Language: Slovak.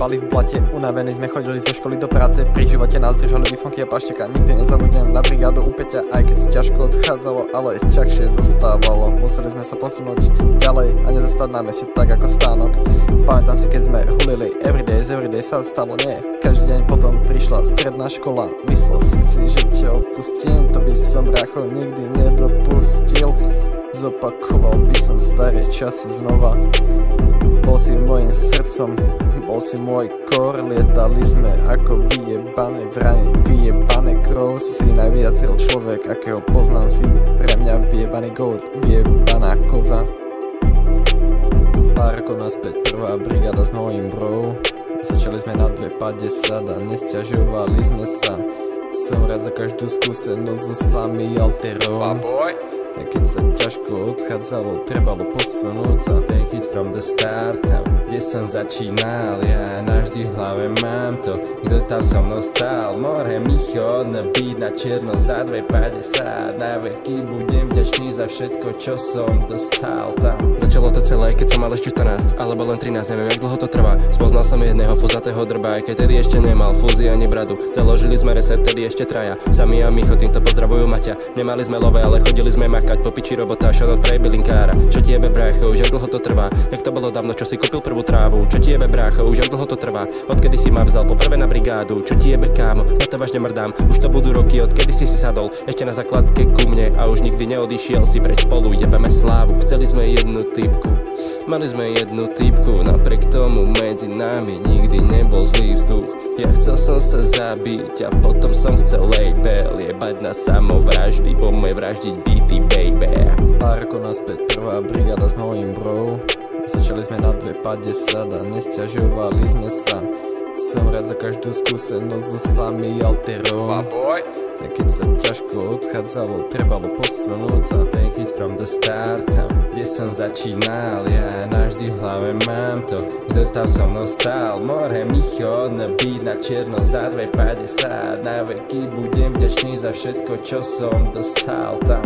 šlapali v blate, unavení sme chodili zo školy do práce. Pri živote nás držali bifonky a pašteka. Nikdy nezabudnem na brigádu u Peťa, aj keď si ťažko odchádzalo, ale ťažšie zostávalo. Museli sme sa posunúť ďalej a nezastať na meste tak ako stánok. Pamätám si, keď sme hulili everyday sa stalo nie. Každý deň potom prišla stredná škola. Myslel si, že ťa opustím, to by som brácho nikdy nedopustil. Zopakoval by som staré časy znova. Bol si mojim srdcom, bol si môj kor. Lietali sme ako vyjebané vrane, vyjebané krov. Si najviac real človek, akého poznám, si pre mňa vyjebaný goat, vyjebaná koza. Pár rokov naspäť prvá brigáda s mojím bro. Začali sme na 2,50 a nesťažovali sme sa. Som rád za každú skúsenosť so sami alterom. A keď sa ťažko odchádzalo, trebalo posunúť sa. Take it from the start, tam kde som začínal, ja navždy v hlave mám to, kto tam so mnou stál. More Micho, on beat na čierno za 2,50. Na veky budem vďačný za všetko, čo som dostal tam. Začalo to celé, keď som mal ešte 14, alebo len 13, neviem jak dlho to trvá. Spoznal som jedného fuzatého drba, aj keď tedy ešte nemal fúzi ani bradu. Založili sme reset, tedy ešte traja, Sami a Micho, týmto pozdravujú Maťa. Nemali sme love, ale chodili sme makať, po piči robota, shoutout pre bylinkára. Čo ti jebe brácho, už jak dlho to trvá, jak to bolo dávno, čo si kúpil prvú trávu. Čo ti jebe brácho, už jak dlho to trvá, odkedy si ma vzal poprvé na brigádu. Čo ti jebe kámo, ja to vážne mrdám, už to budú roky, odkedy si sadol ešte na základke ku mne a už nikdy neodišiel si preč, spolu jebeme slávu. Chceli sme jednu typku, mali sme jednu typku, napriek tomu medzi nami nikdy nebol zlý vzduch. Ja chcel som sa zabiť a potom som chcel label, jebať na samovraždy, po moje vraždiť beaty baby. Pár rokov naspäť prvá brigáda s mojím bro. Začali sme na 2,50 a nesťažovali sme sa. Som rád za každú skúsenosť so sami alterom. A keď sa ťažko odchádzalo, trebalo posunúť sa. Take it from the start, tam kde som začínal, ja navždy v hlave mám to, kto tam so mnou stál. More Micho, on beat na čierno za 2,50. Na veky budem vďačný za všetko, čo som dostal tam.